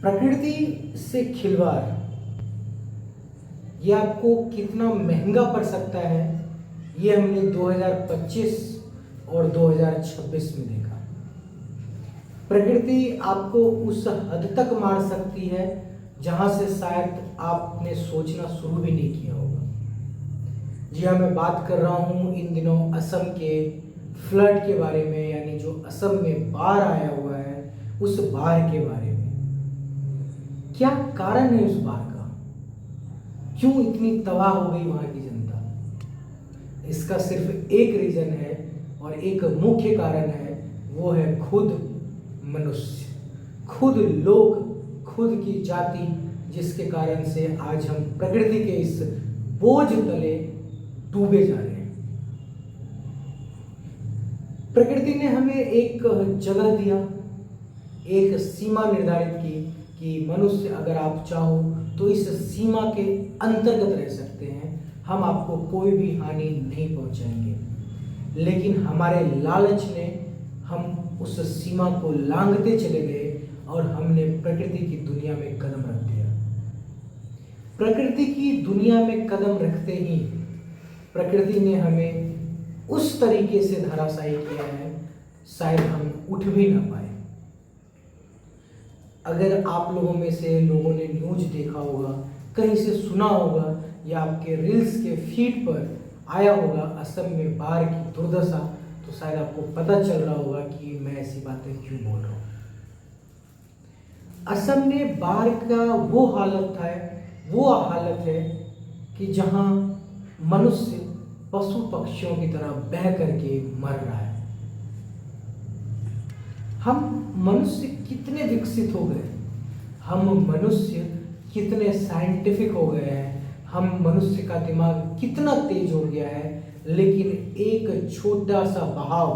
प्रकृति से खिलवाड़ ये आपको कितना महंगा पड़ सकता है, ये हमने 2025 और 2026 में देखा। प्रकृति आपको उस हद तक मार सकती है जहां से शायद आपने सोचना शुरू भी नहीं किया होगा। जी हाँ, मैं बात कर रहा हूँ इन दिनों असम के फ्लड के बारे में, यानी जो असम में बाढ़ आया हुआ है उस बाढ़ के बारे में। क्या कारण है उस बाढ़ का? क्यों इतनी तबाह हो गई वहां की जनता? इसका सिर्फ एक रीजन है और एक मुख्य कारण है, वो है खुद मनुष्य, खुद लोग, खुद की जाति, जिसके कारण से आज हम प्रकृति के इस बोझ तले डूबे जा रहे हैं। प्रकृति ने हमें एक जगह दिया, एक सीमा निर्धारित की कि मनुष्य अगर आप चाहो तो इस सीमा के अंतर्गत रह सकते हैं, हम आपको कोई भी हानि नहीं पहुंचाएंगे। लेकिन हमारे लालच ने हम उस सीमा को लांघते चले गए और हमने प्रकृति की दुनिया में कदम रख दिया। प्रकृति की दुनिया में कदम रखते ही प्रकृति ने हमें उस तरीके से धराशायी किया है, शायद हम उठ भी ना पाए। अगर आप लोगों में से लोगों ने न्यूज देखा होगा, कहीं से सुना होगा या आपके रील्स के फीड पर आया होगा असम में बाढ़ की दुर्दशा, तो शायद आपको पता चल रहा होगा कि मैं ऐसी बातें क्यों बोल रहा हूँ। असम में बाढ़ का वो हालत है कि जहां मनुष्य पशु पक्षियों की तरह बह करके मर रहा है। हम मनुष्य कितने विकसित हो गए, हम मनुष्य कितने साइंटिफिक हो गए हैं, हम मनुष्य का दिमाग कितना तेज हो गया है, लेकिन एक छोटा सा बहाव,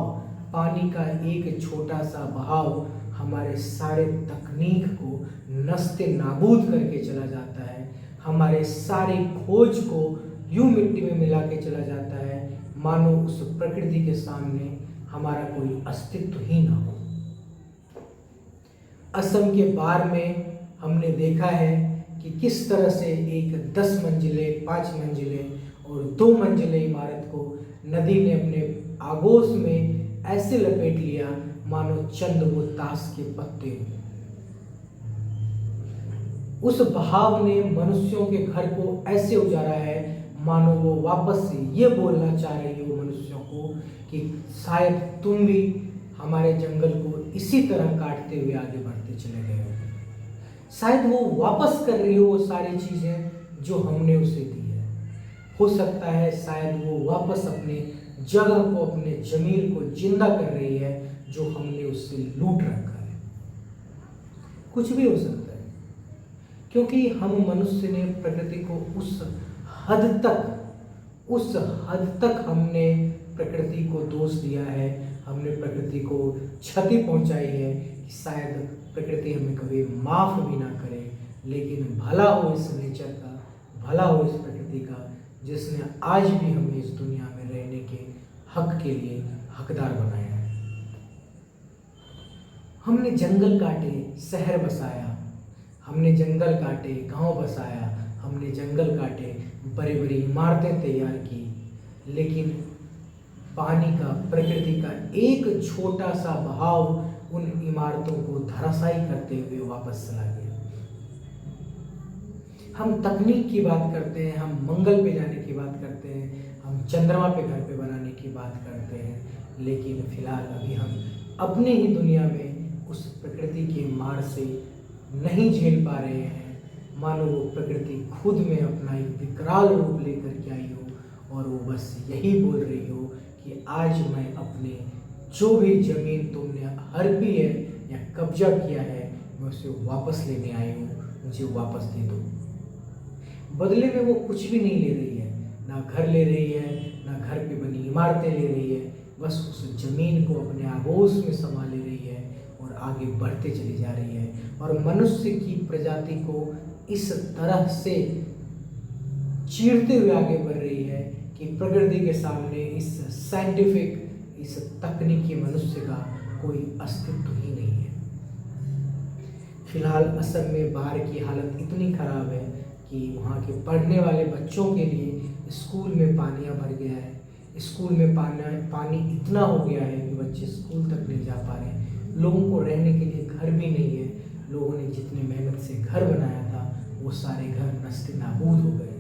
पानी का एक छोटा सा बहाव हमारे सारे तकनीक को नस्ते नाबूद करके चला जाता है, हमारे सारी खोज को यूं मिट्टी में मिला के चला जाता है, मानो उस प्रकृति के सामने हमारा कोई अस्तित्व ही ना हो। असम के बाढ़ में हमने देखा है कि किस तरह से एक 10 मंजिले, 5 मंजिले और 2 मंजिले इमारत को नदी ने अपने आगोश में ऐसे लपेट लिया मानो चंद वो ताश के पत्ते हो। उस बहाव ने मनुष्यों के घर को ऐसे उजाड़ा है मानो वो वापस से ये बोलना चाह रही हो मनुष्यों को कि शायद तुम भी हमारे जंगल को इसी तरह काटते हुए आगे बढ़ते चले गए हो। शायद वो वापस कर रही हो वो सारी चीजें जो हमने उसे दी है। हो सकता है शायद वो वापस अपने जगह को, अपने जमीन को जिंदा कर रही है जो हमने उससे लूट रखा है। कुछ भी हो सकता है, क्योंकि हम मनुष्य ने प्रकृति को उस हद तक हमने प्रकृति को दोष दिया है, हमने प्रकृति को क्षति पहुंचाई है कि शायद प्रकृति हमें कभी माफ भी ना करे। लेकिन भला हो इस नेचर का, भला हो इस प्रकृति का, जिसने आज भी हमें इस दुनिया में रहने के हक के लिए हकदार बनाया है। हमने जंगल काटे, शहर बसाया, हमने जंगल काटे, गांव बसाया, हमने जंगल काटे, बड़ी बड़ी इमारतें तैयार की, लेकिन पानी का, प्रकृति का एक छोटा सा बहाव उन इमारतों को धराशायी करते हुए वापस चला गया। हम तकनीक की बात करते हैं, हम मंगल पे जाने की बात करते हैं, हम चंद्रमा पे घर पे बनाने की बात करते हैं, लेकिन फिलहाल अभी हम अपने ही दुनिया में उस प्रकृति के मार से नहीं झेल पा रहे हैं। मानो वो प्रकृति खुद में अपना एक विकराल रूप लेकर के आई हो और वो बस यही बोल रही हो कि आज मैं अपने जो भी जमीन तुमने हड़पी है या कब्जा किया है, मैं उसे वापस लेने आई हूँ, मुझे वापस दे दो। बदले में वो कुछ भी नहीं ले रही है, ना घर ले रही है, ना घर पे बनी इमारतें ले रही है, बस उस जमीन को अपने आगोश में समा ले रही है और आगे बढ़ते चली जा रही है। और मनुष्य की प्रजाति को इस तरह से चीरते हुए आगे बढ़ रही है कि प्रकृति के सामने इस साइंटिफिक, इस तकनीकी मनुष्य का कोई अस्तित्व ही नहीं है। फ़िलहाल असम में बाढ़ की हालत इतनी ख़राब है कि वहाँ के पढ़ने वाले बच्चों के लिए स्कूल में पानियाँ भर गया है। स्कूल में पानी इतना हो गया है कि बच्चे स्कूल तक नहीं जा पा रहे हैं। लोगों को रहने के लिए घर भी नहीं है। लोगों ने जितनी मेहनत से घर बनाया था वो सारे घर नस्ते नाबूद हो गए।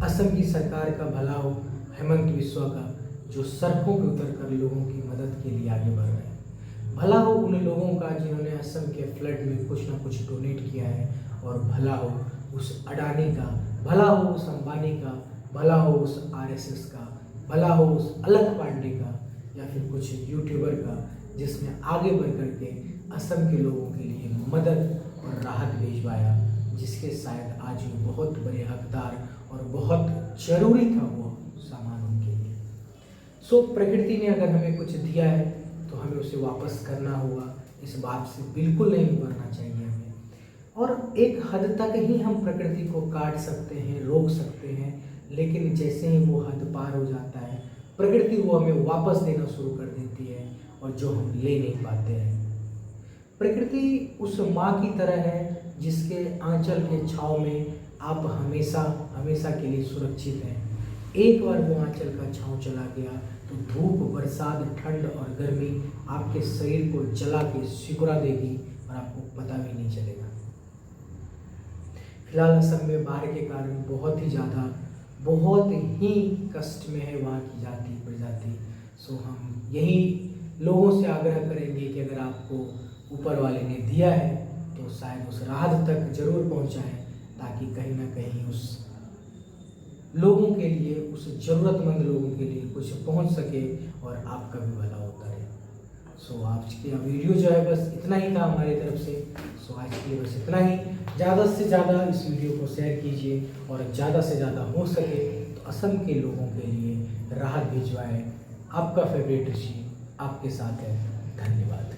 असम की सरकार का भला हो, हेमंत बिस्वा का, जो सड़कों पर उतर कर लोगों की मदद के लिए आगे बढ़ रहे हैं। भला हो उन लोगों का जिन्होंने असम के फ्लड में कुछ ना कुछ डोनेट किया है, और भला हो उस अडानी का, भला हो उस अंबानी का, भला हो उस आरएसएस का, भला हो उस अलख पांडे का, या फिर कुछ यूट्यूबर का जिसने आगे बढ़ करके असम के लोगों के लिए मदद और राहत भिजवाया, जिसके शायद आज वो बहुत बड़े हकदार और बहुत ज़रूरी था वो सामान उनके लिए। सो प्रकृति ने अगर हमें कुछ दिया है तो हमें उसे वापस करना होगा। इस बात से बिल्कुल नहीं उबरना चाहिए हमें। और एक हद तक ही हम प्रकृति को काट सकते हैं, रोक सकते हैं, लेकिन जैसे ही वो हद पार हो जाता है प्रकृति वो हमें वापस देना शुरू कर देती है, और जो हम ले नहीं पाते हैं। प्रकृति उस माँ की तरह है जिसके आंचल के छाँव में आप हमेशा हमेशा के लिए सुरक्षित हैं। एक बार वो आंचल का छाँव चला गया तो धूप, बरसात, ठंड और गर्मी आपके शरीर को जला के सिकुड़ा देगी और आपको पता भी नहीं चलेगा। फिलहाल असम में बाढ़ के कारण बहुत ही कष्ट में है वहाँ की जाति प्रजाति। सो हम यही लोगों से आग्रह करेंगे कि अगर आपको ऊपर वाले ने दिया है तो शायद उस राहत तक जरूर पहुँचाएं, ताकि कहीं ना कहीं उस लोगों के लिए, उस ज़रूरतमंद लोगों के लिए कुछ पहुंच सके और आपका भी भला होता रहे। सो आज की वीडियो जो है बस इतना ही था हमारी तरफ से। सो आज के लिए बस इतना ही। ज़्यादा से ज़्यादा इस वीडियो को शेयर कीजिए और ज़्यादा से ज़्यादा हो सके तो असम के लोगों के लिए राहत भिजवाएं। आपका फेवरेट ऋषि आपके साथ है। धन्यवाद।